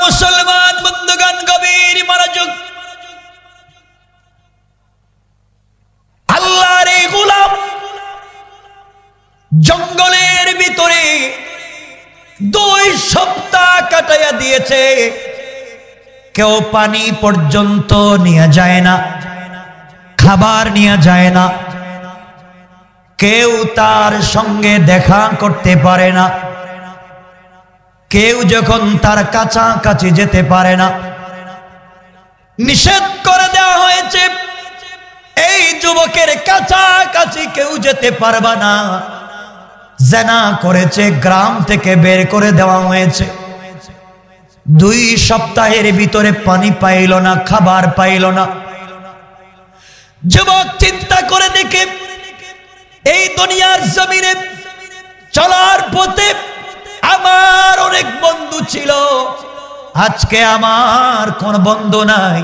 মুসলমান বন্ধুগণ, গভীর মনোযোগ। আল্লাহর এই গোলাম জঙ্গলের ভিতরে 2 সপ্তাহ কাটাইয়া দিয়েছে। কেউ পানি পর্যন্ত নিয়ে যায় না, খাবার নিয়ে যায় না, কেউ তার সঙ্গে দেখা করতে পারে না, কেউ যখন তার কাছাকাছি যেতে পারে না। নিষেধ করে দেওয়া হয়েছে, এই যুবকের কাছাকাছি কেউ যেতে পারবে না। জিনা করেছে, গ্রাম থেকে বের করে দেওয়া হয়েছে। 2 সপ্তাহের ভিতরে পানি পাইল না, খাবার পাইল না। যুবক চিন্তা করে দেখে, এই দুনিয়ার জমিনে চলার পথে আমার অনেক বন্ধু ছিল, আজকে আমার কোন বন্ধু নাই।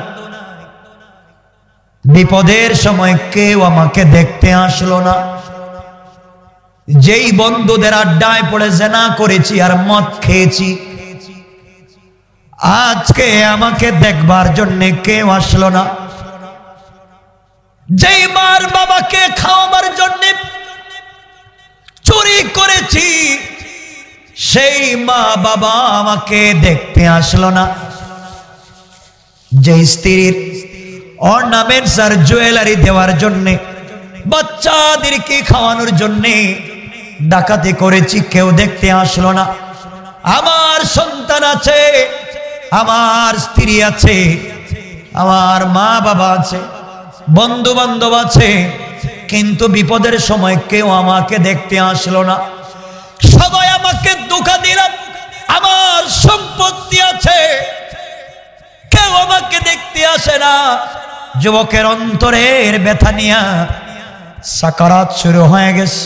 বিপদের সময় কেউ আমাকে দেখতে আসলো না। যেই বন্ধুদের আড্ডায় পড়ে জিনা করেছি আর মদ খেয়েছি, আজকে আমাকে দেখবার জন্য কেউ আসলো না। যেই মার বাবাকে খাওয়াবার জন্য চুরি করেছি, সেই মা বাবা আমাকে দেখতে আসলো না। যে স্ত্রীর অর্নামেন্টস আর জুয়েলারি দেওয়ার জন্য, বাচ্চাদেরকে খাওয়ানোর জন্য ডাকাতি করেছি, কেউ দেখতে আসলো না। আমার সন্তান আছে, আমার স্ত্রী আছে, আমার মা বাবা আছে, বন্ধু বান্ধব আছে, কিন্তু বিপদের সময় কেউ আমাকে দেখতে আসলো না। সবাই আমাকে ধোঁকা দিল। আমার সম্পত্তি আছে, কেউ আমাকে দেখতে আসে না। যুবকের অন্তরের ব্যথা নিয়া সাকারাত শুরু হয়ে গেছে।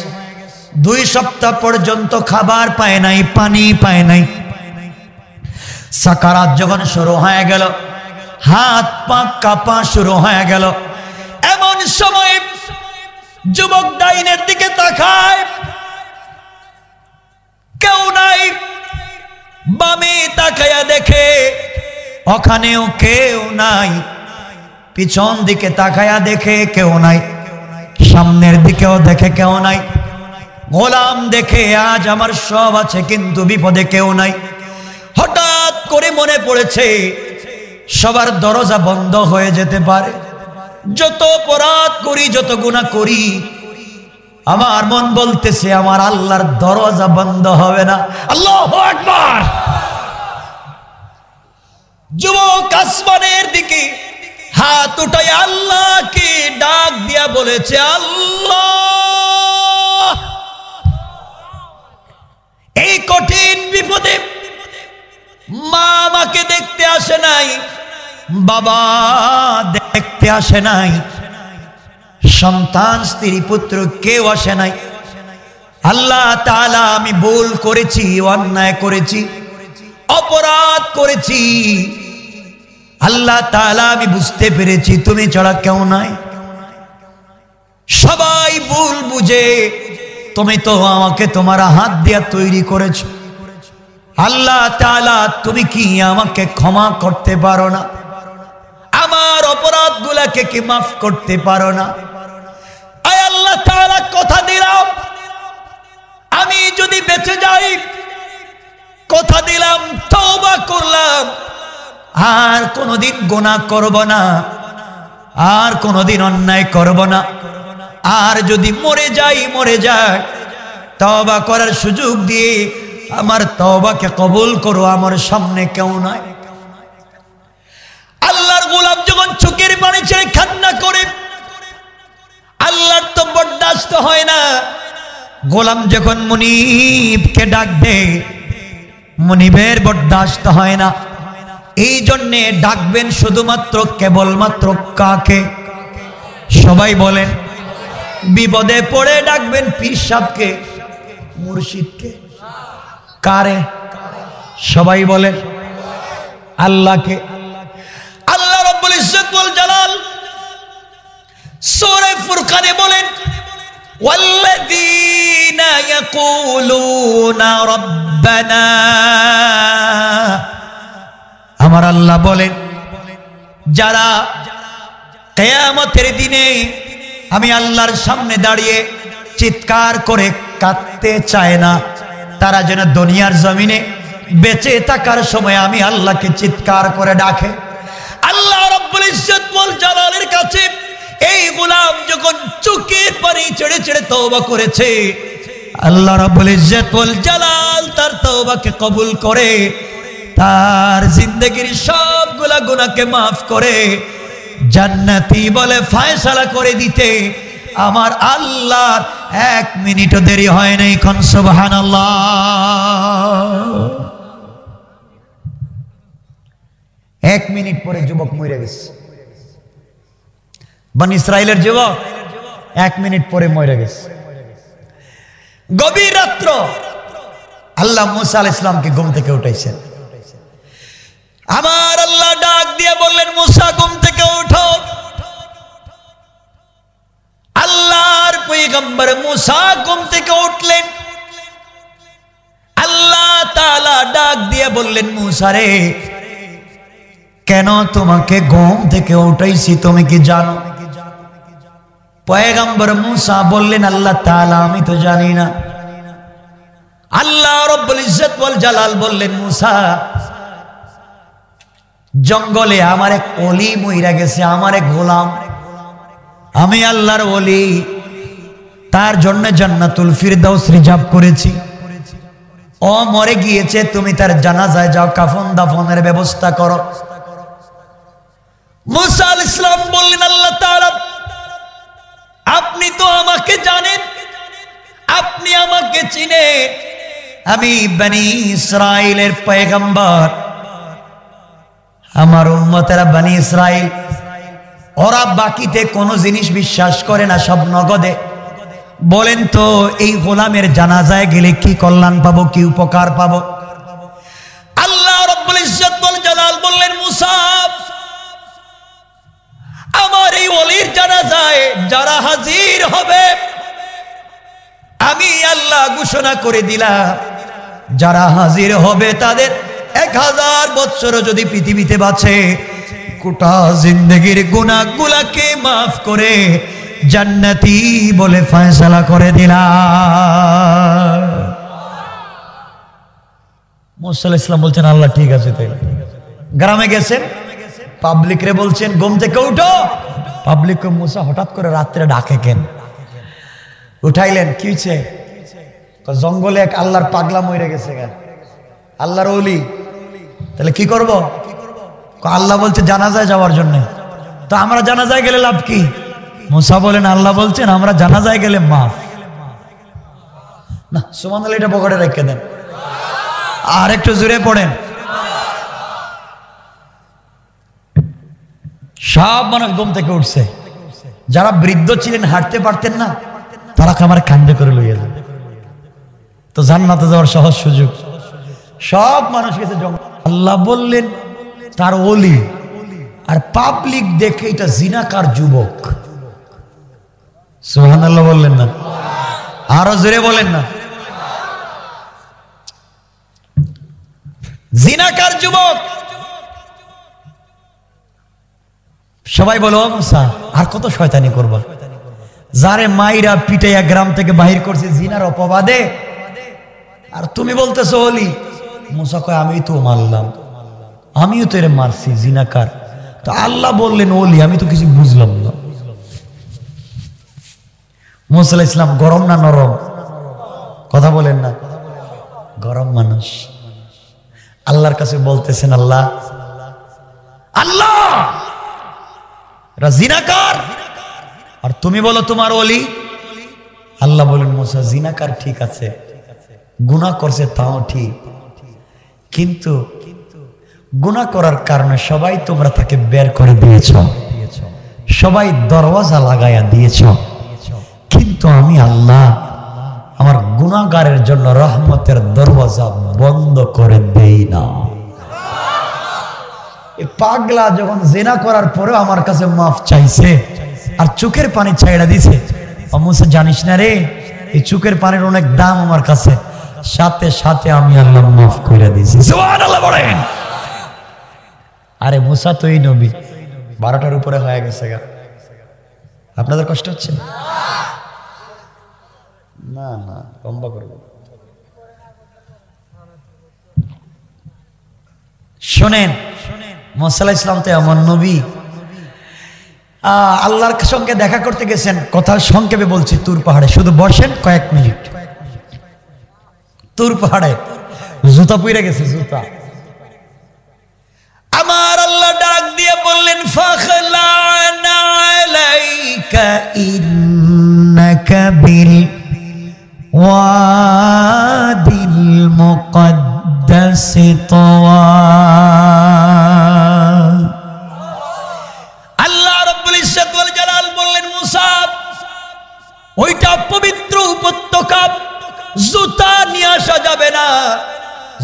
2 সপ্তাহ পর্যন্ত খাবার পায় নাই, পানি পায় নাই। সাকারাত যখন শুরু হয়ে গেল, হাত পা কাঁপা শুরু হয়ে গেল। এমন সময় যুবক ডাইনের দিকে তাকায়, কেউ নাই। বামে তাকায়া দেখে, ওখানেও কেউ নাই। পিছন দিকে তাকায়া দেখে কেউ নাই, সামনের দিকেও দেখে কেউ নাই। গোলাম দেখে আজ আমার সব আছে, কিন্তু বিপদে কেউ নাই। হঠাৎ করে মনে পড়েছে, সবার দরজা বন্ধ হয়ে যেতে পারে। যত অপরাধ করি, যত গুনাহ করি, আমার মন বলতেছে আমার আল্লাহর দরজা বন্ধ হবে না। আল্লাহু আকবার। যুবক আসমানের দিকে হাত উঠায় আল্লাহকে ডাক দিয়া বলেছে, আল্লাহ, এই কঠিন বিপদে মা আমাকে দেখতে আসে নাই, বাবা দেখতে আসে নাই, সন্তান স্ত্রী পুত্র কেউ আসে নাই। আল্লাহ তাআলা, আমি ভুল করেছি, অন্যায় করেছি, অপরাধ করেছি। আল্লাহ তাআলা, আমি বুঝতে পেরেছি তুমি ছাড়া কেউ নাই। সবাই ভুল বুঝে, তুমি তো আমাকে তোমার হাত দিয়া তৈরি করেছো। আল্লাহ তাআলা, তুমি কি আমাকে ক্ষমা করতে পারো না? আমার অপরাধগুলোকে কি মাফ করতে পারো না? আয় আল্লাহ তাআলা, কথা দিলাম আমি যদি বেঁচে যাই, কথা দিলাম তওবা করলাম, আর কোনোদিন গুনাহ করব না, আর কোনোদিন অন্যায় করব না। আর যদি মরে যায়, তওবা করার সুযোগ দিয়ে আমার তওবাকে কবুল করো। আমার সামনে কেউ নাই। আল্লাহর গোলাম যখন চোখের পানি ছেড়ে কান্না করে, আল্লাহর তো বরদাস্ত হয় না। গোলাম যখন মুনিবকে ডাক দেয়, মুনিবের বরদাস্ত হয় না। এই জন্যে ডাকবেন শুধুমাত্র কেবলমাত্র কাকে? সবাই বলেন। বিপদে পড়ে ডাকবেন পীর সাহেবকে, মুর্শিদকে। কারে? সবাই বলেন আল্লাহকে। আল্লাহ রাব্বুল ইজ্জত ওয়াল জালাল সূরা ফুরকানে বলেন, ওয়াল্লাযীনা ইয়াকুলুনা রাব্বানা আল্লাহ বলেন, যারা কিয়ামতের দিনে আমি আল্লাহর সামনে দাঁড়িয়ে চিৎকার করে কাঁদতে চায় না, তারা যেন দুনিয়ার জমিনে বেঁচে থাকার সময় আমি আল্লাহকে চিৎকার করে ডাকে। আল্লাহ রাব্বুল ইজ্জত ওয়াল জালালের কাছে এই গোলাম যখন চোখের পানি ছেড়ে ছেড়ে তওবা করেছে, আল্লাহ রাব্বুল ইজ্জত ওয়াল জালাল তার তওবাকে কবুল করে তার জিন্দেগীর সবগুলা গুনাহকে মাফ করে জান্নাতি বলে ফয়সালা করে দিতে আমার আল্লাহর 1 মিনিটও দেরি হয় নাই। কোন সুবহানাল্লাহ। 1 মিনিট পরে যুবক মরে গেছে। বনি ইসরাইলের যুবক 1 মিনিট পরে মরে গেছে। গভীর রাত্র আল্লাহ মুসা আলাইহিস সালামকে ঘুম থেকে উঠাইছেন। আমার আল্লাহ ডাক দিয়ে বললেন, মুসা ঘুম থেকে উঠো। আল্লাহর পয়গম্বর মুসা ঘুম থেকে উঠলেন। আল্লাহ তাআলা ডাক দিয়ে বললেন, মুসা রে, কেন তোমাকে ঘুম থেকে উঠাইছি তুমি কি জানো? পয়গম্বর মুসা বললেন, আল্লাহ তাআলা আমি তো জানি না। আল্লাহ রাব্বুল ইজ্জত ওয়াল জালাল বললেন, মুসা, জঙ্গলে আমার এক ওলি মইরা গেছে, আমার এক গোলাম, আমি আল্লাহর ওলি, তার জন্য জান্নাতুল ফিরদাউস রিজার্ভ করেছি। ও মরে গিয়েছে, তুমি তার জানাজায় যাও, কাফন দাফনের ব্যবস্থা করো। মুসা আলাইহিস সালাম বললেন, আল্লাহ তাআলা আপনি তো আমাকে জানেন, আপনি আমাকে চিনেন, আমি বনি ইসরাইলের পয়গম্বর, আমার উম্মতেরা বনি ইসরাইল, ওরা বাকিতে কোনো জিনিস বিশ্বাস করে না, সব নগদে। বলেন তো এই গোলামের জানাজায় গেলে কি কল্যাণ পাবো, কি উপকার পাবো? আল্লাহ রাব্বুল ইজ্জত ওয়াল জালাল বললেন, মুসা, আমার এই ওলির জানাজায় যারা হাজির হবে আমি আল্লাহ ঘোষণা করে দিলাম, যারা হাজির হবে তাদের 1000 বছর যদি পৃথিবীতে বাঁচে, গোটা জিন্দেগীর গুনাহগুলোকে মাফ করে জান্নাতি বলে ফয়সালা করে দিলাম। মুসা আলাইহিস সালাম বলছেন, আল্লাহ ঠিক আছে। তাই গ্রামে গেছেন, পাবলিক রে বলছেন ঘুম থেকে উঠো। পাবলিক কে মুসা হঠাৎ করে রাত্রে ডাকে কেন? উঠাইলেন, কি হয়েছে? জঙ্গলে এক আল্লাহর পাগলা মরে গেছে, আল্লাহর ওলি, তাহলে কি করব? আল্লাহ বলছে জানাজায় যাওয়ার জন্য। তো আমরা জানাজায় গেলে লাভ কি? মুসা বলেন, আল্লাহ বলছেন আমরা জানাজায় গেলে মাফ না। সুবহানাল্লাহ, এটা পকেটে রেখে দেন, আর একটু জোরে পড়েন। সব মানুষ ঘুম থেকে উঠছে। যারা বৃদ্ধ ছিলেন, হাঁটতে পারতেন না, তারা আমার কান্দে করে লইয়া যান, তো জান্নাতে যাওয়ার সহজ সুযোগ। সব মানুষ গেছে জঙ্গল। আল্লাহ বললেন তার ওলি, আর পাবলিক দেখে এটা জিনাকার যুবক। সুবহানাল্লাহ বললেন না? আরো জোরে বলেন না? জিনাকার যুবক। সবাই বলো, মুসা আর কত শয়তানি করবা? যারে মাইরা পিটাইয়া গ্রাম থেকে বাহির করছে জিনার অপবাদে, আর তুমি বলতেছো ওলি। মুসা কয়, আমি তো মারলাম, আমিও তো এর মারছি, জিনাকার। তো আল্লাহ বললেন ওলি, আমি তো কিছু বুঝলাম না। মুসা আলাইহিস সালাম গরম না নরম? কথা বলেন না? গরম মানুষ। আল্লাহর কাছে বলতেছেন, আল্লাহ আল্লাহ এরা জিনাকার, আর তুমি বলো তোমার ওলি। আল্লাহ বলেন, মুসা জিনাকার ঠিক আছে, গুনাহ করছে তাও ঠিক, কিন্তু গুনাহ করার কারণে সবাই তোমরা তাকে বের করে দিয়েছ, সবাই দরওয়াজা লাগাইয়া দিয়েছ, কিন্তু আমি আল্লাহ আমার গুনাহগারের জন্য রহমতের দরওয়াজা বন্ধ করে দেই না। এই পাগলা যখন জিনা করার পরেও আমার কাছে মাফ চাইছে আর চোখের পানি ছাইড়া দিছে, মুসা জানিস না রে, এই চোখের পানির অনেক দাম আমার কাছে, সাথে সাথে আমি আল্লাহ মাফ করে দিয়েছি। সুবহানাল্লাহ বলেন। আরে মুসা তো এই নবী, 12টার উপরে হয়ে গেছে গা। আপনাদের কষ্ট হচ্ছে? না না, লম্বা করব। শোনেন, মুসা আলাইহিস সালাম তো এমন নবী, আল্লাহর সঙ্গে দেখা করতে গেছেন। কথা সংক্ষেপে বলছি, তুর পাহাড়ে। শুধু বসেন কয়েক মিনিট। তুর পাহাড়ে জুতা পুইরা গেছে, জুতা। আমার আল্লাহ ডাক দিয়ে বললেন, ফাখলা'না আলাইকা ইন্নাকা বিল ওয়াদিল মুকদ্দাসি তাওয়া। আল্লাহ রাব্বুল ইজ্জত ওয়াল জালাল বললেন, মুসা, ওইটা পবিত্র উপত্যকা, জুতা নিয়ে আসা যাবে না,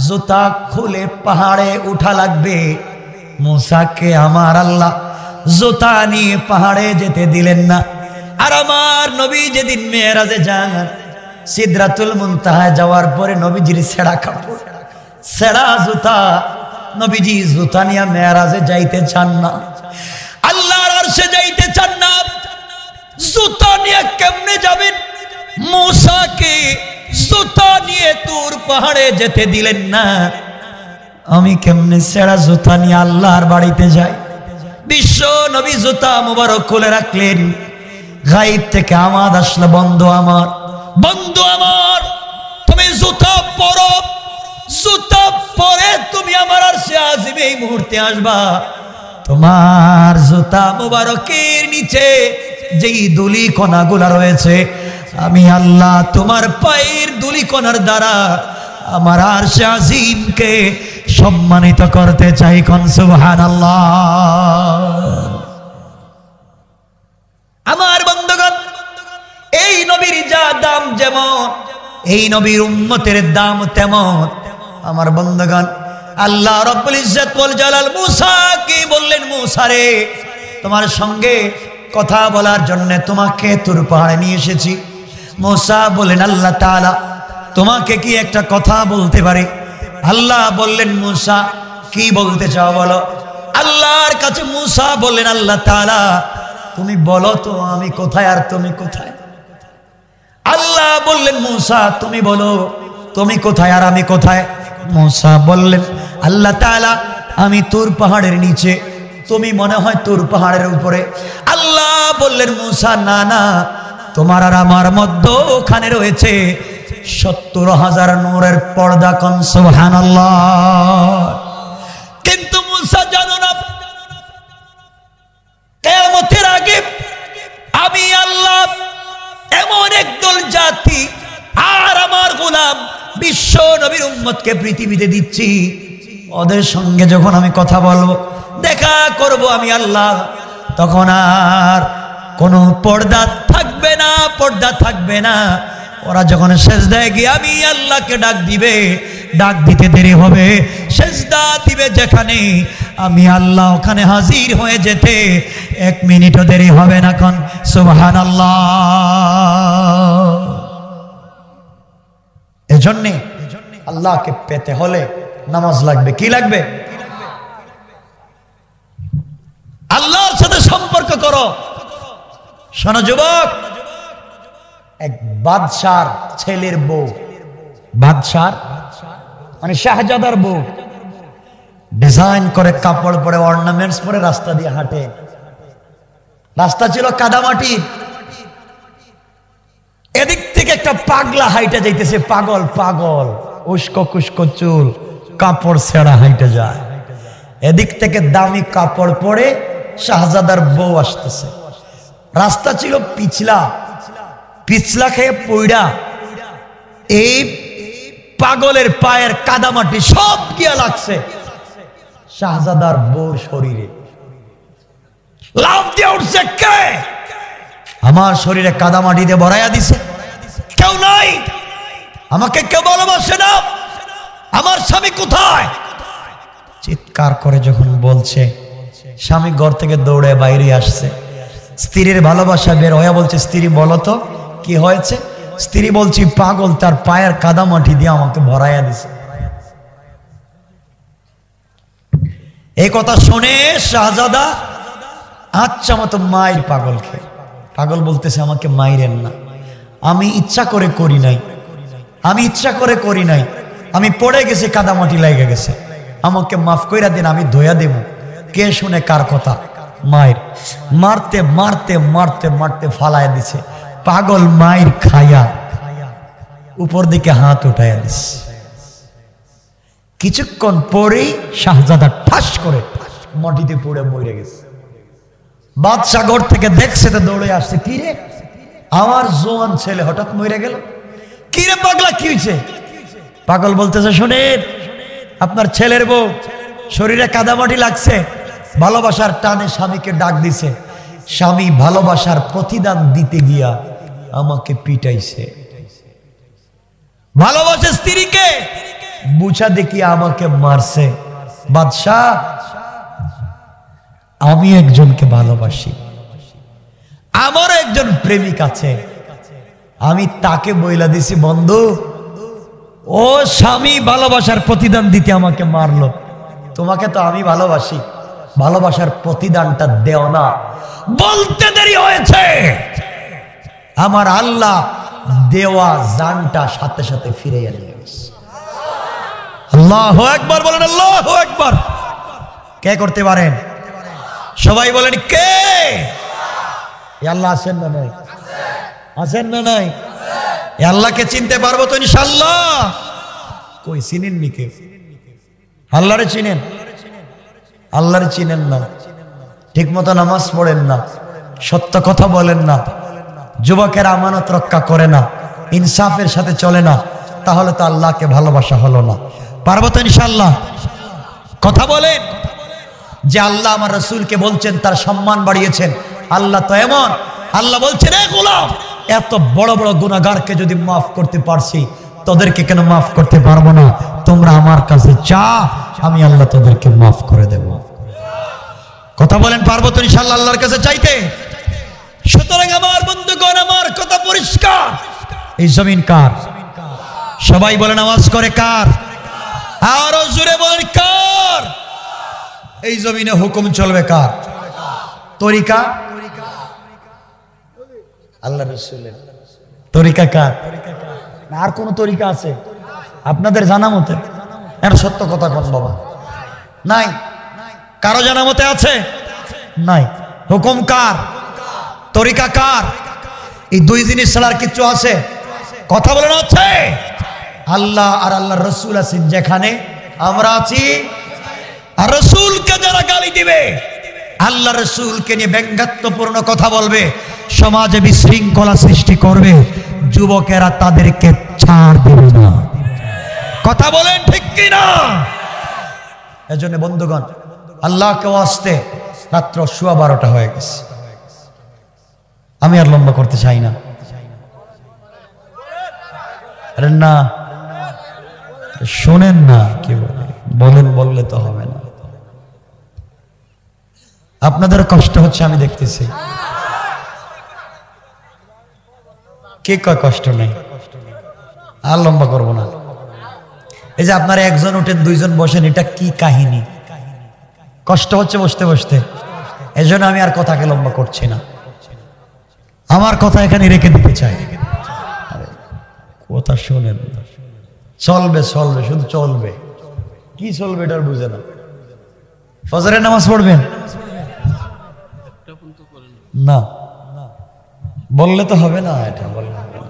জুতা খুলে পাহাড়ে উঠা লাগবে। মুসাকে আমার আল্লাহ জুতা নিয়ে পাহাড়ে যেতে দিলেন না। আর আমার নবী যেদিন মেরাজে যান, সিদরাতুল মুনতাহায় যাওয়ার পরে নবীজির ছেঁড়া কাপড়, ছেঁড়া জুতা, নবীজি জুতা নিয়ে মেরাজে যাইতে চান না, আল্লাহর আরশে যাইতে চান না। জুতা নিয়ে কেমনে যাবেন? মুসাকে জুতা নিয়ে তুর পাহাড়ে যেতে দিলেন না। আমি কেমনে ছেঁড়া জুতা নিয়ে আল্লাহর বাড়িতে যাই? বিশ্ব নবী জুতা মুবারক খুলে রাখলেন। গায়েব থেকে আওয়াজ আসলো, বন্ধু আমার, বন্ধু আমার, তুমি জুতা পরো, জুতা পরে তুমি আমার আরশে আজিমে এই মুহূর্তে আসবা। তোমার জুতা মুবারকের নিচে যেই ধুলি কণাগুলা রয়েছে, আমি আল্লাহ তোমার পায়ের ধুলি কণার দ্বারা আমার আরশে আজিমকে সম্মানিত করতে চাই। কোন সুবহানাল্লাহ। আমার বন্ধুগণ, এই নবীর যা দাম যেমন, এই নবীর উম্মতের দাম তেমন। আমার বন্ধুগণ, আল্লাহ রাব্বুল ইজ্জত ওয়াল জালাল মুসাকে বললেন, মুসা রে, তোমার সঙ্গে কথা বলার জন্য তোমাকে তুর পাহাড়ে নিয়ে এসেছি। মুসা বলেন, আল্লাহ তাআলা, তোমাকে কি একটা কথা বলতে পারি? আল্লাহ বললেন, মুসা কি বলতে চাও বলো। আল্লাহর কাছে মুসা বললেন, আল্লাহ তাআলা, তুমি বলো তো আমি কোথায় আর তুমি কোথায়? আল্লাহ বললেন, মুসা তুমি বলো তুমি কোথায় আর আমি কোথায়? মুসা বললেন, আল্লাহ তাআলা, আমি তুর পাহাড়ের নিচে, তুমি মনে হয় তুর পাহাড়ের উপরে। আল্লাহ বললেন, মুসা না না, তোমার আর আমার মধ্যে ওখানে রয়েছে 70,000 নূরের পর্দা। কোন সুবহানাল্লাহ। কিন্তু মুসা জানো না, কিয়ামতের আগে আমি আল্লাহ এমন একদল জাতি আর আমার গোলাম বিশ্ব নবীর উম্মতকে পৃথিবীতে দিচ্ছি, ওদের সঙ্গে যখন আমি কথা বলবো, দেখা করব আমি আল্লাহ, তখন আর কোনো পর্দা থাকবে না, পর্দা থাকবে না। ওরা যখন সেজদায় গিয়ে আমি আল্লাহকে ডাক দিবে, ডাক দিতে দেরি হবে। সেজদা দিবে যেখানে, আমি আল্লাহ ওখানে হাজির হয়ে যেতে 1 মিনিটও দেরি হবে না। কোন সুবহানাল্লাহ। এজন্যে আল্লাহকে পেতে হলে নামাজ লাগবে। কি লাগবে? আল্লাহর সাথে সম্পর্ক করো। শোনো যুবক, এক বাদশার ছেলের বউ, বাদশার মানে শাহজাদার বউ, ডিজাইন করে কাপড় পরে, অর্নামেন্টস পরে রাস্তা দিয়ে হাঁটে। রাস্তা ছিল কাদামাটি। এদিক থেকে একটা পাগলা হাইটে যাইতেছে, পাগল পাগল, উস্কো কুস্কো চুল, কাপড় ছেঁড়া হাইটে যায়। এদিক থেকে দামি কাপড় পরে শাহজাদার বউ আসতেছে। রাস্তা ছিল পিছলা, পিছলা খেয়ে পইড়া এই পাগলের পায়ের কাদামাটি সব গিয়া লাগছে শাহজাদার বউর শরীরে। লাফ দিয়ে উঠছে, কে আমার শরীরে কাদামাটি দিয়ে ভরাইয়া দিছে? কেউ নাই, আমাকে কেউ ভালোবাসে না, আমার স্বামী কোথায়? চিৎকার করে যখন বলছে, স্বামী ঘর থেকে দৌড়ে বাইরে আসছে। স্ত্রীর ভালোবাসা বের হয়ে বলছে, স্ত্রী বলো তো কি হয়েছে? স্ত্রী বলছি, পাগল তার পায়ের কাদামাটি দিয়ে আমাকে ভরাইয়া দিছে। এই কথা শুনে শাহজাদা আচ্ছা মতো মায়ের পাগল খেয়ে, পাগল বলতেছে আমাকে মাইরেন না, আমি ইচ্ছা করে করি নাই, আমি ইচ্ছা করে করি নাই, আমি পড়ে গেছি, কাদামাটি লেগে গেছে, আমাকে মাফ কইরা দিন, আমি ধোয়া দেব। কে শুনে কার কথা? মায়ের। মারতে মারতে মারতে মারতে ফালায় দিছে। পাগল মায়ের খায়া উপর দিকে হাত উঠাইয়া দিছে। কিছুক্ষণ পরেই শাহজাদা ঠাস করে মাটিতে পড়ে মরে গেছে। বাদশা ঘর থেকে দেখছে তো দৌড়ে আসছে, কি রে আমার জোয়ান ছেলে হঠাৎ মরে গেল, কি রে পাগলা কি হয়েছে? পাগল বলতেছে শুনেন, আপনার ছেলের বউ শরীরে কাদামাটি লাগছে, ভালোবাসার টানে স্বামীকে ডাক দিছে, স্বামী ভালোবাসার প্রতিদান দিতে গিয়া আমাকে পিটাইছে, ভালোবাসে স্ত্রীকে বুঝা দেখিয়ে আমাকে মারছে। বাদশাহ আমি একজনকে ভালোবাসি, আমার একজন প্রেমিক আছে, আমি তাকে বইলা দিছি বন্ধু ও স্বামী ভালোবাসার প্রতিদান দিতে আমাকে মারলো, তোমাকে তো আমি ভালোবাসি, ভালোবাসার প্রতিদানটা দেও না। বলতে দেরি হয়েছে, আমার আল্লাহ দেওয়া জানটা সাথে সাথে ফিরে নিয়ে গেছে। আল্লাহু আকবার বলেন, আল্লাহু আকবার। কে করতে পারেন? সবাই বলেন কে? আল্লাহ আছেন না নাই? আছেন না নাই? আল্লাহকে চিনতে পারবো তো ইনশাআল্লাহ? কই চিনেন নি? কে আল্লাহরে চিনেন? আল্লাহরে চিনেন না, ঠিক মতো নামাজ পড়েন না, সত্য কথা বলেন না, যুবকের আমানত রক্ষা করে না, ইনসাফের সাথে চলে না, তাহলে তো আল্লাহকে ভালোবাসা হলো না। পারবো তো ইনশাআল্লাহ? কথা বলেন যে আল্লাহ আমার রাসূলকে বলছেন তার সম্মান বাড়িয়েছেন। আল্লাহ তো এমন, আল্লাহ বলছেন এ গোলাম, এত বড় বড় গুনাহগারকে যদি মাফ করতে পারছি, তোদেরকে কেন মাফ করতে পারবো না? তোমরা আমার কাছে চা, আমি আল্লাহ তোদেরকে মাফ করে দেব। কথা বলেন পারবো তো ইনশাআল্লাহ আল্লাহর কাছে চাইতে? সুতরাং আমার বন্ধুগণ, আমার কথা পরিষ্কার, এই জমিন কার? সবাই বলেন আওয়াজ করে কার? আরো জোরে বলেন কার? এই জমিনে হুকুম চলবে কার? তরিকা আল্লাহ রাসূলের। তরিকা কার? আর কোন তরিকা আছে আপনাদের জানা মতে? এর সত্য কথা কোন বাবা? নাই। কারো জানা মতে আছে? নাই। হুকুম কার? তরিকা কার? এই দুই জিনিস ছাড়া আর কিছু আছে? কথা বলেন আছে? আল্লাহ আর আল্লাহর রাসূল আছেন যেখানে, আমরা আছি। আর রাসূলকে যারা গালি দিবে, আল্লাহ রাসূলকে নিয়ে ব্যঙ্গাত্মপূর্ণ কথা বলবে, সমাজে বিশৃঙ্খলা সৃষ্টি করবে, যুবকেরা তাদেরকে ছাড় দেবে না। কথা বলেন ঠিক কি না? এজন্য বন্ধুগণ, আল্লাহকে ওয়াস্তে রাত্র 12:15 হয়ে গেছে, আমি আর লম্বা করতে চাই না। আরে না, শোনেন না কি বলে, বলেন, বললে তো হবে না। আপনাদের কষ্ট হচ্ছে আমি দেখতেছি। কে কয় কষ্ট নেই? আর লম্বা করব না। এই যে আপনারা একজন উঠেন, দুইজন বসেন, এটা কি কাহিনী? কষ্ট হচ্ছে বসতে বসতে, এই জন্য আমি আর কথাকে লম্বা করছি না, আমার কথা এখানে রেখে দিতে চাই। কথা শোনেন, চলবে চলবে, শুধু চলবে। কি চলবে এটার বুঝে না। ফজরের নামাজ পড়বেন না, বললে তো হবে না, এটা বললে হবে না।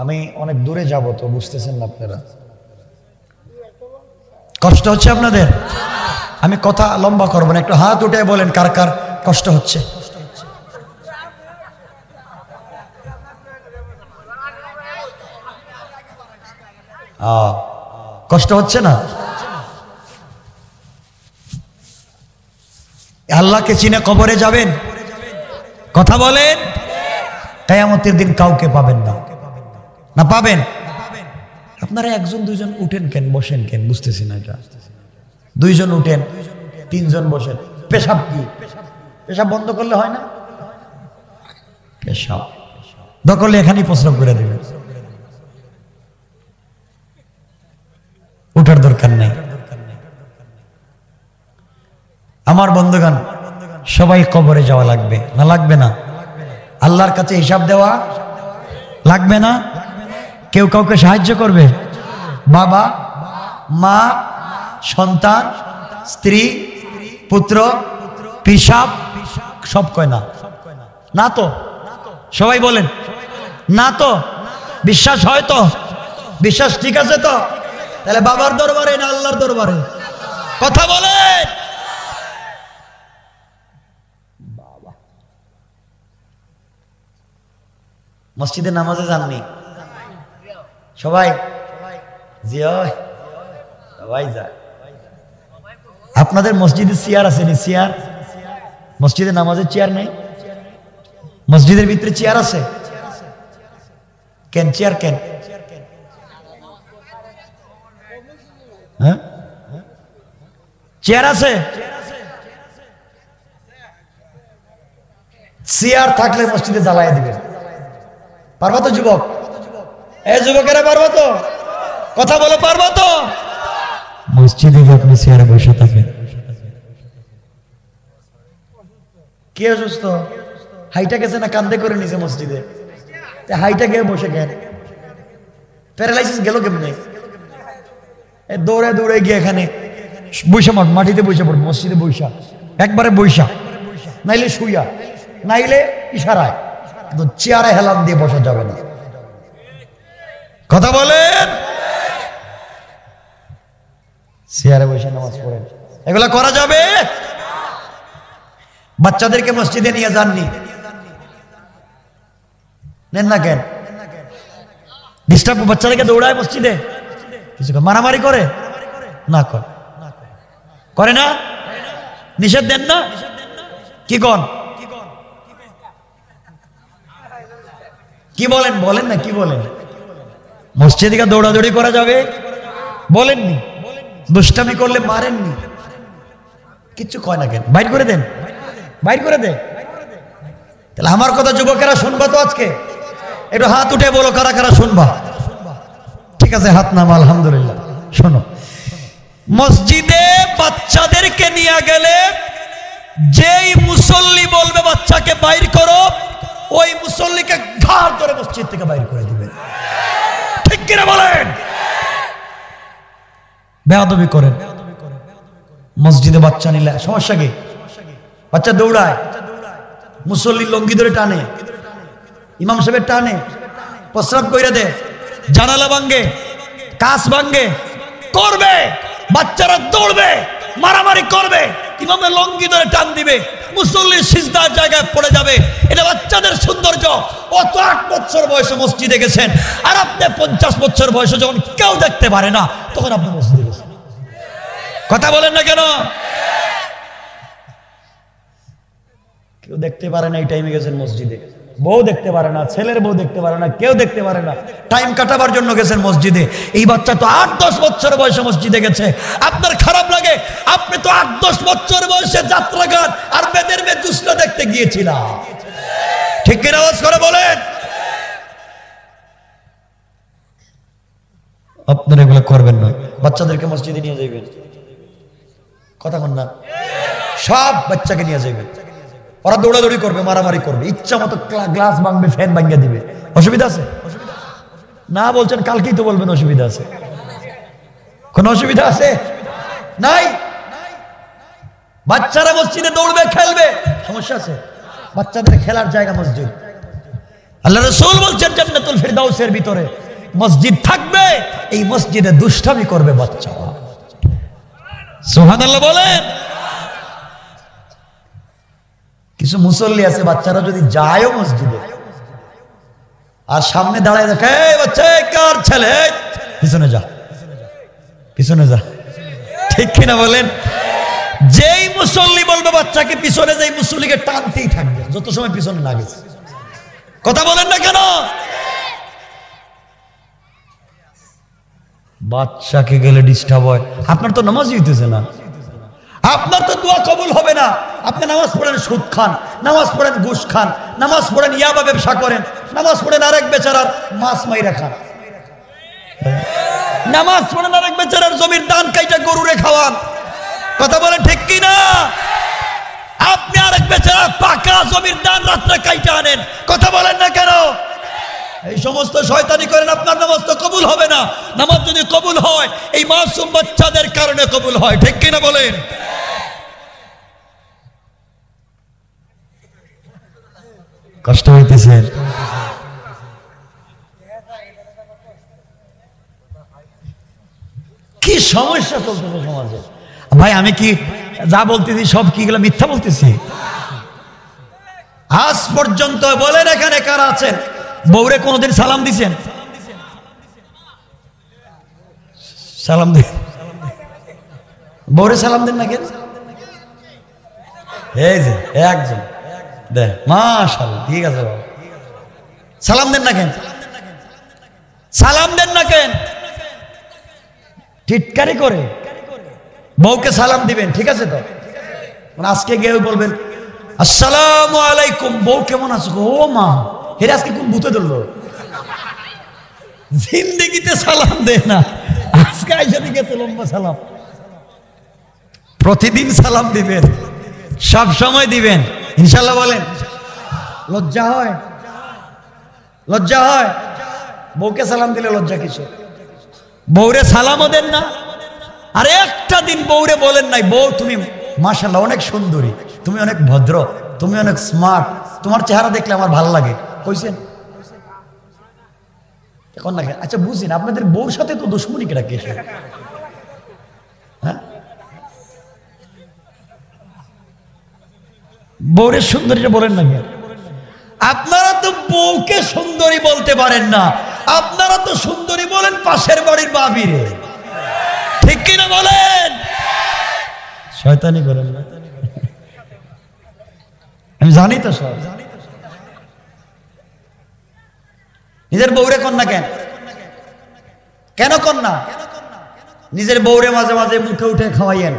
আমি অনেক দূরে যাব তো, বুঝতেছেন না আপনারা? কষ্ট হচ্ছে আপনাদের? আমি কথা লম্বা করবো না, একটু হাত উঠে বলেন কার কার কষ্ট হচ্ছে। কষ্ট হচ্ছে না? আল্লাহকে চিনে কবরে যাবেন? কথা বলেন। কিয়ামতের দিন কাউকে পাবেন না, না পাবেন? আপনারা একজন দুইজন উঠেন কেন, বসেন কেন, বুঝতেছি না এটা। দুইজন উঠেন, তিনজন বসেন। পেশাব কি? পেশাব বন্ধ করলে হয় না? পেশাব দখলে এখানেই প্রশ্রম করে দেবেন। উঠার দরকার নেই। আমার বন্ধুগণ, সবাই কবরে যাওয়া লাগবে না লাগবে না? আল্লাহর কাছে হিসাব দেওয়া লাগবে না? কেউ কাউকে সাহায্য করবে? বাবা, মা, সন্তান, স্ত্রী, পুত্র, পিসাব সব কয় না? না তো? সবাই বলেন না তো? বিশ্বাস হয় তো? বিশ্বাস ঠিক আছে তো? তাহলে বাবার দরবারে না আল্লাহর দরবারে? কথা বলেন। মসজিদে নামাজে যাননি সবাই? সবাই যায়। আপনাদের মসজিদে চেয়ার আছে নি? চেয়ার মসজিদে নামাজের চেয়ার নেই? মসজিদের ভিতরে চেয়ার আছে কেন? চেয়ার কেন? হ্যাঁ, চেয়ার আছে। চেয়ার থাকলে মসজিদে জ্বালায় দিবেন। পারবো তো যুবক? এই যুবকেরা পারবো তো? কথা বলে পারবো তো? মসজিদে আপনি চেয়ারে বসে থাকেন। কে অসুস্থ? হাইটা গেছে না কান্দে করে নিছে মসজিদে? হাইটা গিয়ে বসে গেল, প্যারালাইসিস গেল কেমনে? দৌড়ে দৌড়ে গিয়ে এখানে বৈশা মাটিতে বৈশা পড়বে, মসজিদে বৈশা, একবারে বৈশা, নাইলে শুইয়া, নাইলে ইশারায়, কিন্তু চেয়ারে হেলান দিয়ে বসা যাবে না। কথা বলেন। চেয়ারে বসে নামাজ পড়েন, এগুলা করা যাবে? বাচ্চাদেরকে মসজিদে নিয়ে যাননি, নেন না কেন? ডিস্টার্ব, বাচ্চাদেরকে দৌড়ায় মসজিদে, কিছু মারামারি করে না? করে না? নিষেধ দেন না? কি কন? কি বলেন? বলেন না, কি বলেন? মসজিদে দৌড়াদৌড়ি করা যাবে? বলেননি। দুষ্টামি করলে মারেননি, কিচ্ছু কয় না কেন? বাইর করে দেন, বাইর করে দেন। তাহলে আমার কথা যুবকেরা শুনবা তো? আজকে একটু হাত উঠে বলো কারা কারা শুনবা। ঠিক আছে, হাত নাম। আলহামদুলিল্লাহ। শোনো, মসজিদে বাচ্চাদেরকে নিয়ে গেলে যেই মুসল্লি বলবে বাচ্চাকে বাইর করো, ওই মুসল্লিকে ঘাড় ধরে মসজিদ থেকে বাইর করে দিবে। ঠিক কিনা বলেন? বেয়াদবি করেন। মসজিদে বাচ্চা নিলে সমস্যা কি? বাচ্চা দৌড়ায়, মুসল্লি লঙ্গি ধরে টানে, ইমাম সাহেবের টানে, প্রস্রাব কইরা দে, জানালা ভাঙ্গে, কাঁচ ভাঙ্গে, করবে। বাচ্চারা দৌড়বে, মারামারি করবে, ইমামের লঙ্গি ধরে টান দিবে, মুসল্লির সিজদার জায়গায় পড়ে যাবে। এটা বাচ্চাদের সৌন্দর্য। অত 8 বছর বয়সে মসজিদে গেছেন, আর আপনি 50 বছর বয়সে যখন কেউ দেখতে পারে না, তখন আপনি মসজিদে গেছেন। কথা বলেন না কেন? কেউ দেখতে পারে না এই টাইমে গেছেন মসজিদে, বউ দেখতে পারে না, ছেলের বউ দেখতে পারে না, কেউ দেখতে পারে না, টাইম কাটাবার জন্য গেছেন মসজিদে। এই বাচ্চা তো 8-10 বছর বয়সে মসজিদে গেছে, আপনার খারাপ লাগে? আপনি তো 8-10 বছর বয়সে যাত্রাঘাট আর বেদের জুসনা দেখতে গিয়েছিলাম। ঠিক কিনা আওয়াজ করে বলেন? আপনারা এগুলো করবেন না। বাচ্চাদেরকে মসজিদে নিয়ে যাইবেন, কথা বল না, সব বাচ্চাকে নিয়ে যাইবেন। ওরা দৌড়াদৌড়ি করবে, মারামারি করবে, ইচ্ছা মতো গ্লাস ভাঙবে, ফ্যান ভাঙিয়ে দিবে। অসুবিধা আছে? না বলছেন, কালকেই তো বলবেন অসুবিধা আছে। কোন অসুবিধা আছে? নাই। বাচ্চারা মসজিদে দৌড়বে, খেলবে, সমস্যা আছে? বাচ্চাদের খেলার জায়গা মসজিদ। আল্লাহ রাসূল বলছেন জান্নাতুল ফিরদাউসের ভিতরে মসজিদ থাকবে, এই মসজিদে দুষ্টামি করবে বাচ্চারা। সুবহানাল্লাহ বলেন। কিছু মুসল্লি আছে, বাচ্চারা যদি যায়ও মসজিদে আর সামনে দাঁড়ায় দেখে, এই বাচ্চা কার ছেলে, পিছনে যা, পিছনে যা। ঠিক কিনা বলেন? যেই মুসল্লি বলবে বাচ্চাকে পিছনে, যাই মুসল্লিকে টানতেই থাকবে যত সময় পিছনে না গেছে। কথা বলেন না কেন? বাচ্চাকে গেলে ডিস্টার্ব হয়। আপনার তো নামাজই হইতেছে না, আপনার তো দোয়া কবুল হবে না। আপনি নামাজ পড়েন সুদ খান, নামাজ পড়েন ঘুষ খান, নামাজ পড়েন ইয়াবা ব্যবসা করেন, নামাজ পড়েন আরেক বেচারার মাছ মাইরা খান, নামাজ পড়েন আর এক বেচারার জমির ধান কাইটা গরুরে খাওয়ান। কথা বলেন ঠিক কি না? আপনি আরেক বেচারা পাকা জমির ধান রাত্রে কাইটা আনেন। কথা বলেন না কেন? এই সমস্ত শয়তানি করেন, আপনার নামাজ তো কবুল হবে না। নামাজ যদি কবুল হয় এই মাসুম বাচ্চাদের কারণে কবুল হয়। ঠিক কি না বলেন? কষ্ট হইতেছে? কি সমস্যা চলতেছে সমাজে? ভাই আমি কি যা বলতেছি সব কি গুলো মিথ্যা বলতেছি? আজ পর্যন্ত বলেন এখানে কারা আছেন বউরে কোনদিন সালাম দিছেন? সালাম দেন। বউরে সালাম দেন না কেন? এই যে একজন দেন, মাশাআল্লাহ, ঠিক আছে বাবা। সালাম দেন না কেন? সালাম দেন না কেন? টিটকারি করে বউকে সালাম দিবেন, ঠিক আছে তো? আজকে গিয়ে বলবেন আসসালামু আলাইকুম, বউ কেমন আছো? ও মা, এর আজকে কোন ভূতে ধরলো? জিন্দেগিতে সালাম দেয় না, আজকে আইসা দিকে লম্বা সালাম। প্রতিদিন সালাম দিবেন, সব সময় দিবেন ইনশাল্লাহ। বলেন লজ্জা হয়? লজ্জা হয়? বউকে সালাম দিলে লজ্জা কিছু? বউরে সালামও দেন না। আর একটা দিন বউরে বলেন নাই, বউ তুমি মাশাআল্লাহ অনেক সুন্দরী, তুমি অনেক ভদ্র, তুমি অনেক স্মার্ট, তোমার চেহারা দেখলে আমার ভালো লাগে, কইছেন? এখন না? আচ্ছা বুঝিন, আপনাদের বউর সাথে তো দুশ্মনী কেটা কে? হ্যাঁ, বউরের সুন্দরীটা বলেন না কেন? আপনারা তো বউকে সুন্দরী বলতে পারেন না, আপনারা তো সুন্দরী বলেন পাশের বাড়ির বাবিরে। ঠিক কিনা বলেন? শয়তানি করেন না, আমি জানি তো সব। নিজের বউরে কন্যা কেন? কেন কন্যা? নিজের বউরে মাঝে মাঝে মুখে উঠে খাওয়াইয়েন,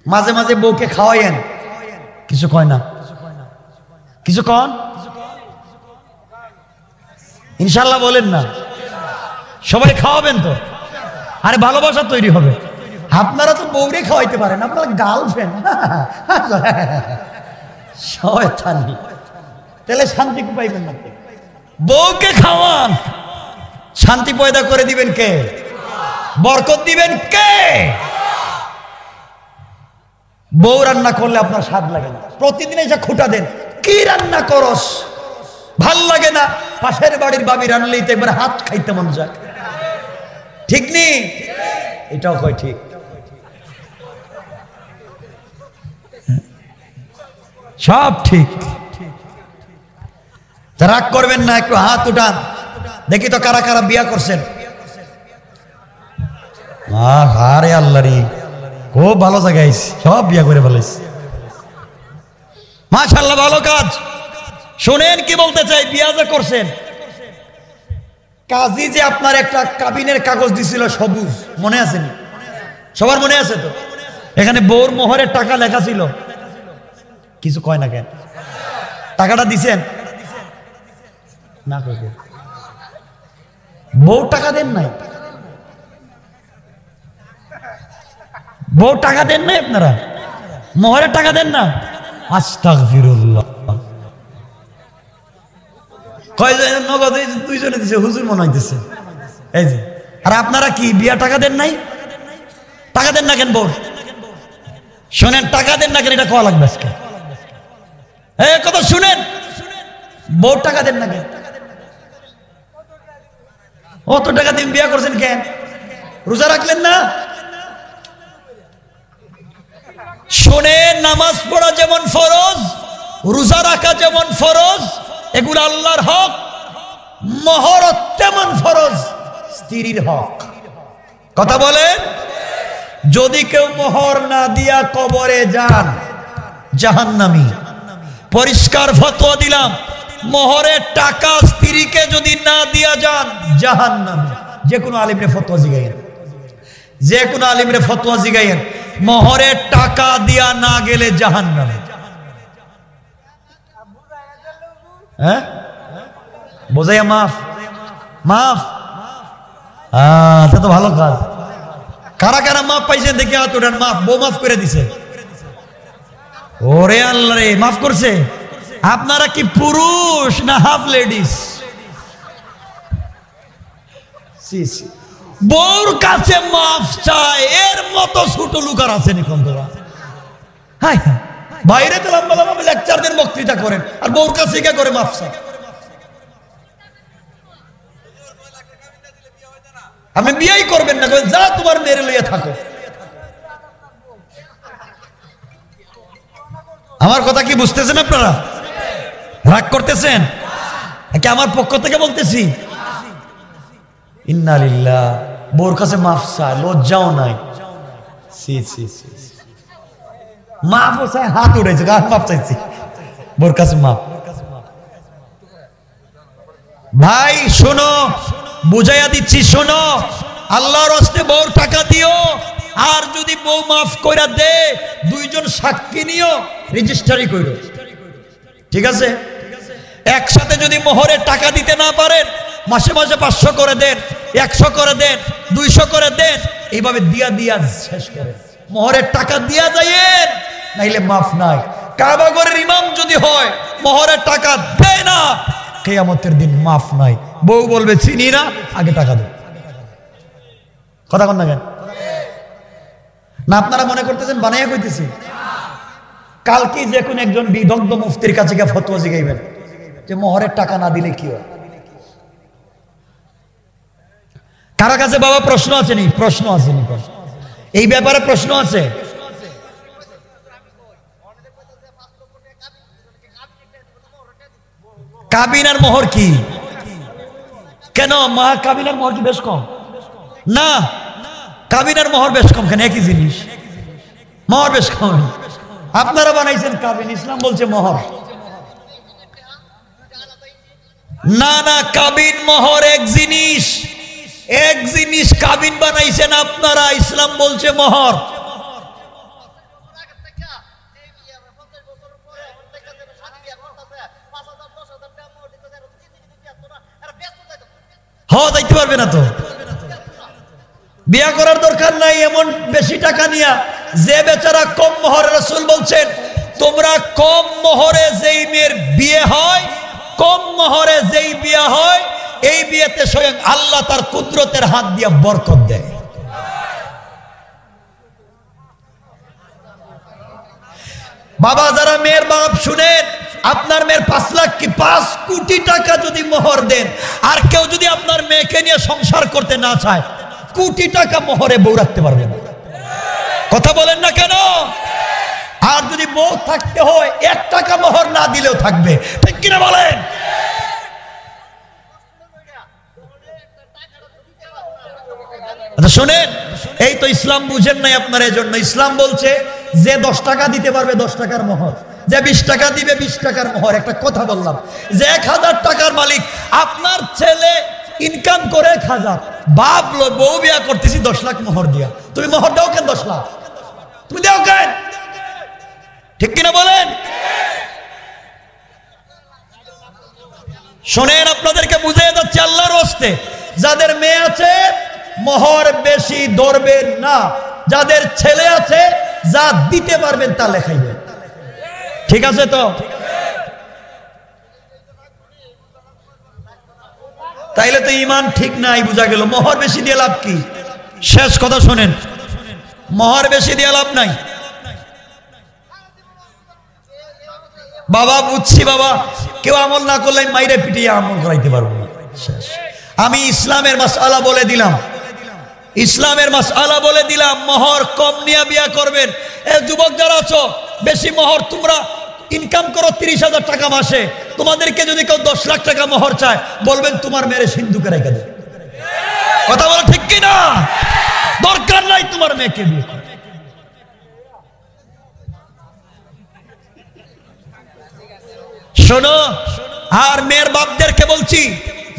মাঝে মাঝে বউকে খাওয়াইয়েন, কিছু কয় না? কিছু কন ইনশাল্লাহ বলেন না? সবাই খাওয়াবেন তো? আরে ভালোবাসা তৈরি হবে। আপনারা তো বউরে খাওয়াইতে পারেন, আপনারা গার্লফ্রেন্ড। শয়তানি, তাহলে শান্তি পাইবেন না। বউকে খাওয়ান, শান্তি পয়দা করে দিবেন কে? বরকত দিবেন কে? বউ রান্না করলে আপনার স্বাদ লাগে না, প্রতিদিন এসে খুঁটা দেন, কি রান্না করস, ভাল লাগে না। পাশের বাড়ির বাবি রান্নলেই তো একবার হাত খাইতে মন যায়। ঠিক নেই? এটাও কয় ঠিক। সব ঠিক। রাগ করবেন না, একটু হাত উঠান, দেখি তো কারা কারা বিয়া করছেন। আরে আল্লাহ রে, খুব ভালো জায়গায় সব বিয়া করে ফেলাইছে, মাশাআল্লাহ, ভালো কাজ। শোনেন কি বলতে চাই, বিয়া যে করছেন, কাজী যে আপনার একটা কাবিনের কাগজ দিছিল সবুজ, মনে আছে? সবার মনে আছে তো? এখানে বউর মোহরের টাকা লেখা ছিল, কিছু কয় না কেন? টাকাটা দিছেন না? বউ টাকা দেন নাই? বউ টাকা দেন নাই? আপনারা মোহরের টাকা দেন না? আস্তাগফিরুল্লাহ। কয়জন নগদ? দুইজনে দিছে, হুজুর মনে হইতেছে। এই যে, আর আপনারা কি বিয়া টাকা দেন নাই? টাকা দেন না কেন বউ? শোনেন, টাকা দেন না কেন এটা কওয়া লাগবে আজকে। এই কথা শুনেন, বউ টাকা দেন না কেন? অত টাকা দিন বিয়া করছেন কেন? রোজা রাখলেন না? শোনেন, নামাজ পড়া যেমন ফরজ, রোজা রাখা যেমন ফরজ, এগুলো আল্লাহর হক, মোহর তেমন ফরজ স্ত্রীর হক। কথা বলেন? যদি কেউ মোহর না দিয়া কবরে যান, জাহান্নামী। পরিষ্কার ফতোয়া দিলাম, মোহরের টাকা স্ত্রীকে যদি না দিয়া যান, জাহান্নামী। যে কোনো আলিমরে ফতোয়া জিগাইয়েন, যে কোনো আলিমরে ফতোয়া জিগাইয়েন, মোহরের টাকা দিয়া না গেলে জাহান্নামী। হ্যাঁ, বোঝাইয়া মাফ, মাফ। তা তো ভালো কাজ। কারা কারা মাফ পাইছেন দেখি হাত ওঠান। মাফ, বউ মাফ করে দিছে। ওরে আল্লাহ রে, মাফ করছে। আপনারা কি পুরুষ না হাফ লেডিস? বউর কাছে মাফ চায় এর মতো ছোট লোক আর আছে নিকন তোরা? হাই হাই, বাইরে তো লম্বা লম্বা লেকচার দেন, বক্তৃতা করেন, আর বউর কাছে কে করে মাফ চায়? আপনি বিয়েই করবেন না, যা তোমার মেরে লইয়া থাকো। আমার কথা কি বুঝতেছেন আপনারা? রাগ করতেছেন কি? আমার পক্ষ থেকে বলতেছি ইন্না লিল্লাহ। বউর কাছে মাফ চায়, লজ্জাও নাই। মাফ চায়, হাত উঠেছে, মাফ চাইছি, বউর কাছে মাফ। ভাই শোনো, বুঝাইয়া দিচ্ছি, শোনো, আল্লাহর হস্তে বউর টাকা দিও। আর যদি বউ মাফ কইরা দে, দুইজন সাক্ষী নিও, রেজিস্ট্রি কইরো, ঠিক আছে? একসাথে যদি মোহরের টাকা দিতে না পারেন, মাসে মাসে 500 করে দেন, 100 করে দেন, 200 করে দেন, এইভাবে দিয়া দিয়া শেষ করেন। মোহরের টাকা দিয়া যাইয়েন, নাইলে মাফ নাই। কাবাগরের ইমাম যদি হয়, মোহরের টাকা দেয় না, কিয়ামতের দিন মাফ নাই। বউ বলবে চিনি না, আগে টাকা দাও। কথা কন না কেন? না আপনারা মনে করতেছেন বানাইয়া কইতেছি? কালকে যে কোন একজন বিদগ্ধ মুফতির কাছে গিয়ে ফতোয়া জিগাইবেন যে মোহরের টাকা না দিলে কি হয়। কারা কাছে বাবা প্রশ্ন আছে নি? প্রশ্ন আছে নি? এই ব্যাপারে প্রশ্ন আছে? কাবিন আর মোহর কি? কেন মা কাবিন আর মোহর কি বেশ কম? না, কাবিন আর মোহর বেশ কম কেন? একই জিনিস, মোহর বেশ কম। আপনারা বানাইছেন কাবিন, ইসলাম বলছে মোহর। না না, কাবিন মোহর এক জিনিস, এক জিনিস। কাবিন বানাইছেন আপনারা, ইসলাম বলছে মোহর। যাইতে পারবে না তো, বিয়া করার দরকার নাই এমন বেশি টাকা নিয়া। যে বেচারা কম মোহরে, রাসূল বলছেন তোমরা কম মোহরে যেই মেয়ের বিয়ে হয়, কম মোহরে যেই বিয়ে হয়, এই বিয়েতে স্বয়ং আল্লাহ তার কুদরতের হাত দিয়ে বরকত দেয়। বাবা যারা মেয়ের বাপ শুনেন, আপনার মেয়ের 5 লাখ কি 5 কোটি টাকা যদি মোহর দেন, আর কেউ যদি আপনার মেয়েকে নিয়ে সংসার করতে না চায়, কোটি টাকা মোহরে বউ রাখতে পারবে না। কথা বলেন না কেন? আর যদি বউ থাকতে হয়, 1 টাকা মোহর না দিলেও থাকবে, ঠিক কিনা বলেন? আচ্ছা শোনেন, এই তো ইসলাম বুঝেন নাই আপনার। এই জন্য ইসলাম বলছে যে 10 টাকা দিতে পারবে 10 টাকার মোহর, যে 20 টাকা দিবে 20 টাকার মোহর। একটা কথা বললাম যে 1000 টাকার মালিক আপনার ছেলে ইনকাম করে 1000, ভাবলো বউ বিয়া করতেছি 10 লাখ মোহর দিয়া, তুমি মোহর দাও কেন? 10 লাখ তুমি দাও কেন? ঠিক কিনা বলেন? শোনেন, আপনাদেরকে বুঝিয়ে যাচ্ছে আল্লাহর হস্তে, যাদের মেয়ে আছে মোহর বেশি ধরবেন না, যাদের ছেলে আছে যা দিতে পারবেন তা লেখাইবেন, ঠিক আছে তো? তাইলে তো ইমান ঠিক নাই, বুঝা গেল। মোহর বেশি দিয়ে লাভ কি? শেষ কথা শোনেন, মোহর বেশি দিয়ে লাভ নাই। বাবা বুঝছি বাবা, কেউ আমল না করলে মাইরে পিটিয়ে আমল করাইতে পারবো না। শেষ। আমি ইসলামের মাসআলা বলে দিলাম, ইসলামের মাসআলা বলে দিলাম। মোহর কম নিয়ে বিয়া করবেন। এই যুবক যারা আছো, বেশি মোহর তোমরা ইনকাম করো 30,000 টাকা মাসে, তোমাদেরকে যদি কেউ 10 লাখ টাকা মোহর চায়, বলবেন তোমার মেয়ের সিন্ধুকে রেখে দে। কথা বলো ঠিক কিনা? দরকার নাই তোমার মেয়েকে বিয়ে করা। শোনো, আর মেয়ের বাপদেরকে বলছি,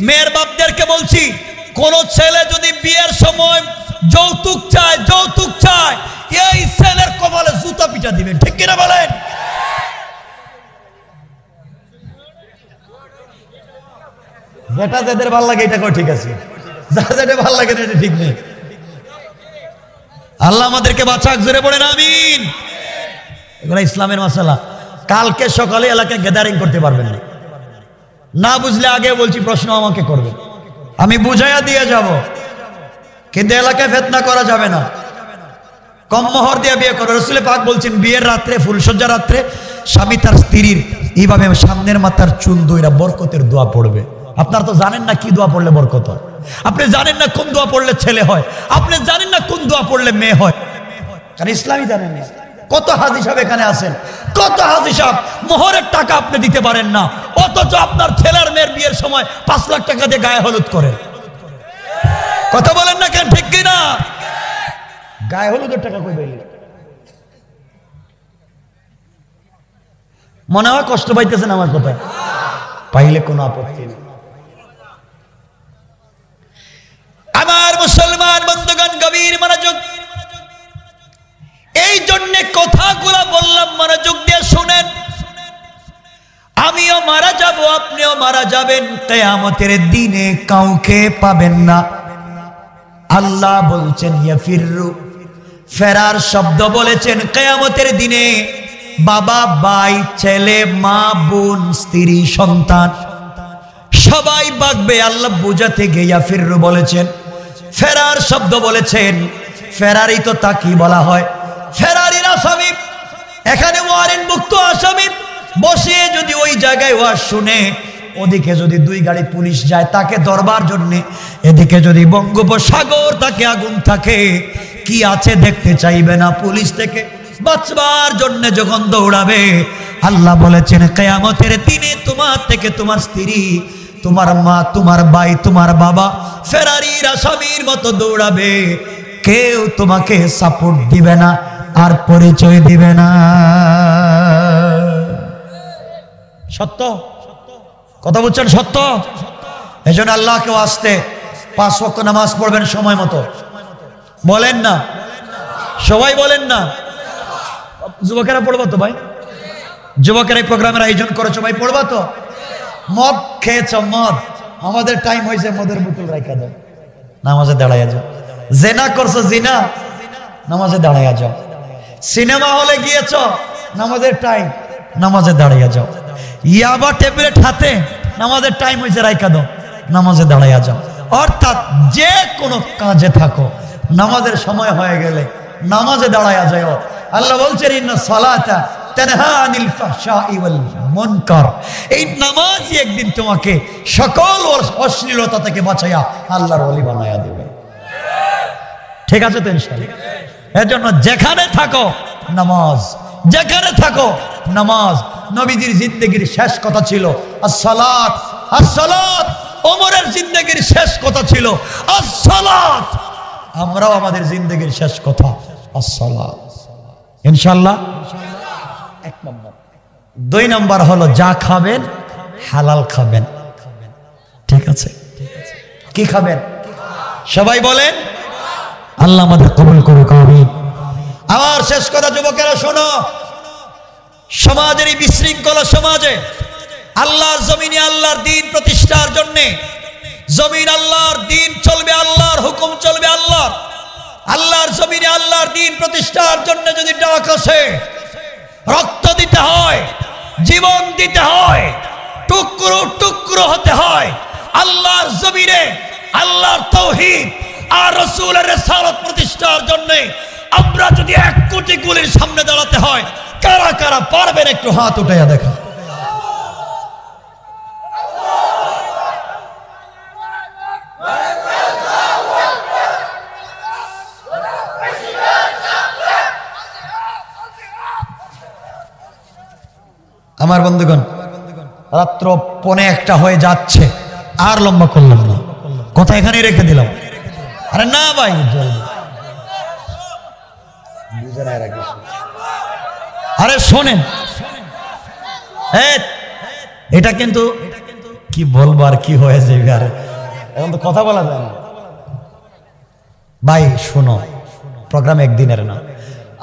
মেয়ের বাপদেরকে বলছি, কোন ছেলে যদি বিয়ের সময় যৌতুক চায়, যৌতুক চায়, এই ছেলের কপালে জুতা পিটা দিবেন, ঠিক কিনা বলেন? যেটা যাদের ভালো লাগে এটা কই, ঠিক আছে। যার যেটা ভালো লাগে না এটা ঠিক নেই। আল্লাহ আমাদেরকে বাঁচাক, জোরে পড়েন আমিন। এগুলো ইসলামের মাসালা। কালকে সকালে এলাকায় গ্যাদারিং করতে পারবেন না, না বুঝলে আগে বলছি প্রশ্ন আমাকে করবেন, আমি বুঝাইয়া দিয়ে যাব, কিন্তু এলাকায় ফিতনা করা যাবে না। কম মোহর দিয়ে বিয়ে করো। রাসূল পাক বলছেন বিয়ের রাত্রে, ফুলসজ্জা রাত্রে স্বামী তার স্ত্রীর এইভাবে সামনের মাথার চুল ধইরা বরকতের দোয়া পড়বে। আপনারা তো জানেন না কি দোয়া পড়লে বরকত হয়, আপনি জানেন না কোন দোয়া পড়লে ছেলে হয়, আপনি জানেন না কোন দোয়া পড়লে মেয়ে হয়, কারণ ইসলামই জানেন না। কত হাজী সাহেব এখানে আছেন, কত হাজী সাহেব মোহরের টাকা আপনি দিতে পারেন না, অথচ আপনার ছেলের মেয়ের বিয়ের সময় 5 লাখ টাকা দিয়ে গায়ে হলুদ করেন। কথা বলেন না কেন, ঠিক কিনা? গায়ে হলুদের টাকা কই পাইলেন? মনে হয় কষ্ট পাইতেছেন আমার কথা, পাইলে কোনো আপত্তি নেই। আমার মুসলমান বন্ধুগণ, গভীর মনোযোগ। এই জন্য কথাগুলো বললাম, মনোযোগ দিয়ে শুনেন। আমিও মারা যাব, আপনিও মারা যাবেন, কিয়ামতের দিনে কাউকে পাবেন না। আল্লাহ বলছেন ইয়াফিরু, ফেরার শব্দ বলেছেন। কিয়ামতের দিনে বাবা, ভাই, ছেলে, মা, বোন, স্ত্রী, সন্তান সবাই বাগবে। আল্লাহ বুঝাতে গিয়ে ইয়াফিরু বলেছেন, ফেরার শব্দ বলেছেন। ফেরারি তো তাকে বলা হয়, ফেরারির আসামি। এখানে ওয়ারেন্ট মুক্ত আসামি বসে যদি ওই জায়গায় ওয়াজ শুনে, ওদিকে যদি 2 গাড়ি পুলিশ যায় তাকে ধরবার জন্য, এদিকে যদি বঙ্গোপসাগর তাকে আগুন থাকে, কি আছে দেখতে চাইবে না? পুলিশ থেকে বাঁচবার জন্য যখন দৌড়াবে, আল্লাহ বলেছেন কিয়ামতের দিনে তোমার থেকে তোমার স্ত্রী, তোমার মা, তোমার ভাই, তোমার বাবা ফেরারির আসামির মতো দৌড়াবে। কেউ তোমাকে সাপোর্ট দিবে না আর পরিচয় দিবে না। সত্য কথা বলছেন, সত্য। এই জন্য আল্লাহকে আসতে 5 ওয়াক্ত নামাজ পড়বেন সময় মতো, বলেন না? সবাই বলেন না? যুবকেরা পড়বা তো ভাই? যুবকেরা এই প্রোগ্রামের আয়োজন করেছো ভাই, পড়বা তো? মদ খেয়েছ, মদ, আমাদের টাইম হয়েছে, মদের বোতল রাখা দাও, নামাজে দাঁড়াইয়া যাও। জেনা করছো, জিনা, নামাজে দাঁড়াইয়া যাও। সিনেমা হলে গিয়েছ, নামাজের টাইম, নামাজে দাঁড়াইয়া যাও। ইয়াবা ট্যাবলেট হাতে, নামাজের টাইম হয়েছে, রাইখা দাও, নামাজে দাঁড়াইয়া যাও। অর্থাৎ যে কোনো কাজে থাকো, নামাজের সময় হয়ে গেলে নামাজে দাঁড়াইয়া যাও। আল্লাহ বলছেন ইন্না সালাতা তানহা আনিল ফাহশাই ওয়াল মুনকার। এই নামাজই একদিন তোমাকে সকল অশ্লীলতা থেকে বাঁচাইয়া আল্লাহর ওলি বানায়া দেবে। ঠিক আছে তো ইনশাআল্লাহ? এর জন্য যেখানে থাকো নামাজ, যেখানে থাকো নামাজ। নবীজির জিন্দেগির শেষ কথা ছিল আসসালাত, আসসালাত। ওমরের জিন্দেগির শেষ কথা ছিল আসসালাত। আমরাও আমাদের জিন্দেগির শেষ কথা আসসালাত, ইনশাআল্লাহ। 1 নম্বর। 2 নম্বর হলো যা খাবেন হালাল খাবেন। ঠিক আছে? কি খাবেন? সবাই বলেন আল্লাহ আমাদের কবুল করুক, আমিন। আমার শেষ কথা, যুবকেরা শোনো, সমাজের এই বিশৃঙ্খলা সমাজে আল্লাহর জমিনে আল্লাহর দ্বীন প্রতিষ্ঠার জন্য, জমিন আল্লাহর দ্বীন চলবে, আল্লাহর হুকুম চলবে, আল্লাহর জমিনে আল্লাহর দ্বীন প্রতিষ্ঠার জন্য যদি ডাক আসে, রক্ত দিতে হয়, জীবন দিতে হয়, টুকরো টুকরো হতে হয়। আল্লাহর জমিনে আল্লাহর তাওহীদ আর রাসূলের রিসালাত প্রতিষ্ঠার জন্য আমরা যদি 1 কোটি গুলির সামনে দাঁড়াতে হয়, কারা কারা পারবেন একটু হাত উঠাইয়া দেখা। আমার বন্ধুগণ, রাত্র 1:45 হয়ে যাচ্ছে, আর লম্বা করলাম না, কথা এখানেই রেখে দিলাম। আরে না ভাই, আরে শোনেন, এটা কিন্তু কি বলবো আর কি হয়ে যাবে, আরে এখন তো কথা বলা যায় না ভাই। শোনো, প্রোগ্রাম একদিনের না।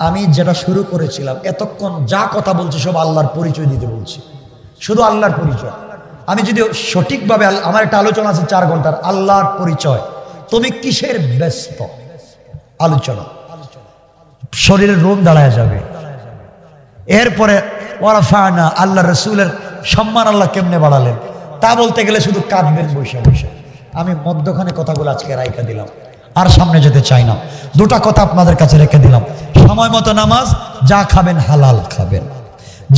আমি যেটা শুরু করেছিলাম, এতক্ষণ যা কথা বলছি সব আল্লাহর পরিচয় দিতে বলছি, শুধু আল্লাহর পরিচয়। আমি যদি সঠিকভাবে, আমার একটা আলোচনা আছে 4 ঘন্টার, আল্লাহর পরিচয় তুমি কিসের ব্যস্ত? আলোচনা, শরীরের রোম দাঁড়ায় যাবে। এরপরে ওয়ারাফানা, আল্লাহ রসুলের সম্মান আল্লাহ কেমনে বাড়ালেন তা বলতে গেলে শুধু কাঁদবেন বসে বসে। আমি মধ্যখানে কথাগুলো আজকে রাইখা দিলাম, আর সামনে যেতে চাই না। দুটা কথা আপনাদের কাছে রেখে দিলাম। সময় মতো নামাজ, যা খাবেন হালাল খাবেন,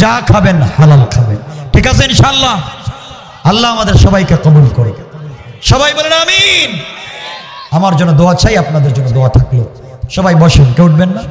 যা খাবেন হালাল খাবেন। ঠিক আছে ইনশাআল্লাহ? আল্লাহ আমাদের সবাইকে কবুল করে। সবাই বলেন আমিন। আমার জন্য দোয়া চাই, আপনাদের জন্য দোয়া থাকলো। সবাই বসেন, কেউ উঠবেন না।